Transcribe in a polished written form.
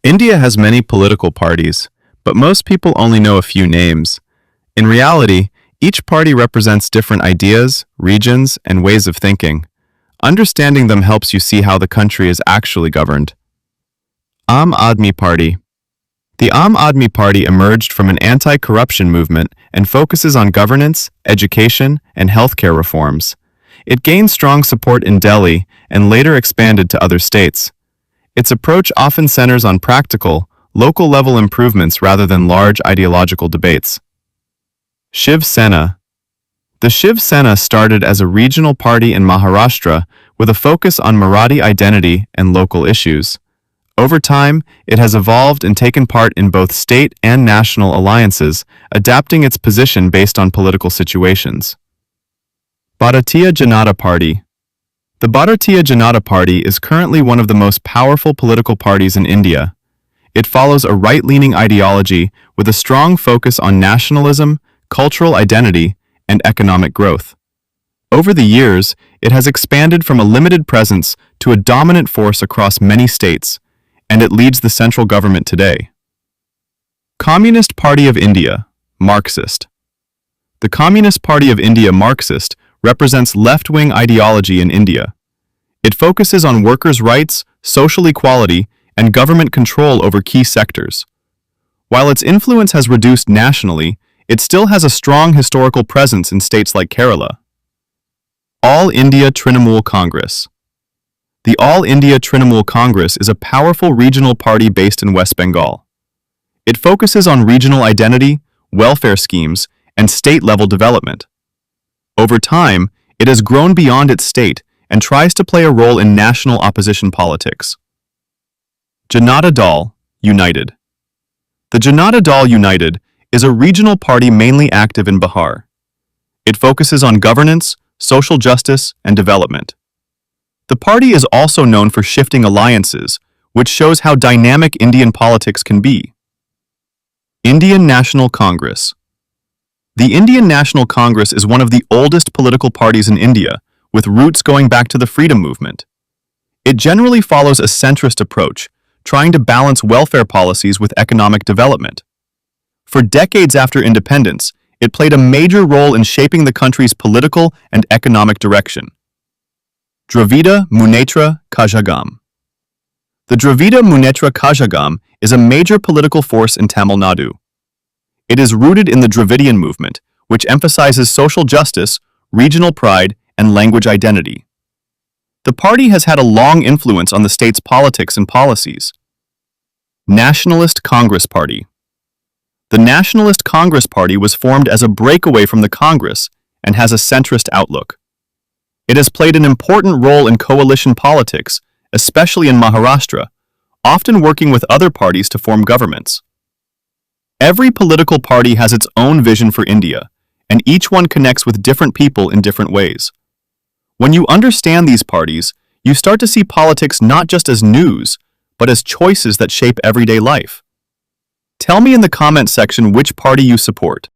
India has many political parties, but most people only know a few names. In reality, each party represents different ideas, regions, and ways of thinking. Understanding them helps you see how the country is actually governed. Aam Aadmi Party. The Aam Aadmi Party emerged from an anti-corruption movement and focuses on governance, education, and healthcare reforms. It gained strong support in Delhi and later expanded to other states. Its approach often centers on practical, local-level improvements rather than large ideological debates. Shiv Sena. The Shiv Sena started as a regional party in Maharashtra with a focus on Marathi identity and local issues. Over time, it has evolved and taken part in both state and national alliances, adapting its position based on political situations. Bharatiya Janata Party. The Bharatiya Janata Party is currently one of the most powerful political parties in India. It follows a right-leaning ideology with a strong focus on nationalism, cultural identity, and economic growth. Over the years, it has expanded from a limited presence to a dominant force across many states, and it leads the central government today. Communist Party of India, Marxist. The Communist Party of India, Marxist, represents left-wing ideology in India. It focuses on workers' rights, social equality, and government control over key sectors. While its influence has reduced nationally, it still has a strong historical presence in states like Kerala. All India Trinamool Congress. The All India Trinamool Congress is a powerful regional party based in West Bengal. It focuses on regional identity, welfare schemes, and state-level development. Over time, it has grown beyond its state and tries to play a role in national opposition politics. Janata Dal, United. The Janata Dal United is a regional party mainly active in Bihar. It focuses on governance, social justice, and development. The party is also known for shifting alliances, which shows how dynamic Indian politics can be. Indian National Congress. The Indian National Congress is one of the oldest political parties in India, with roots going back to the freedom movement. It generally follows a centrist approach, trying to balance welfare policies with economic development. For decades after independence, it played a major role in shaping the country's political and economic direction. Dravida Munnetra Kazhagam. The Dravida Munnetra Kazhagam is a major political force in Tamil Nadu. It is rooted in the Dravidian movement, which emphasizes social justice, regional pride, and language identity. The party has had a long influence on the state's politics and policies. Nationalist Congress Party. The Nationalist Congress Party was formed as a breakaway from the Congress and has a centrist outlook. It has played an important role in coalition politics, especially in Maharashtra, often working with other parties to form governments. Every political party has its own vision for India, and each one connects with different people in different ways. When you understand these parties, you start to see politics not just as news, but as choices that shape everyday life. Tell me in the comment section which party you support.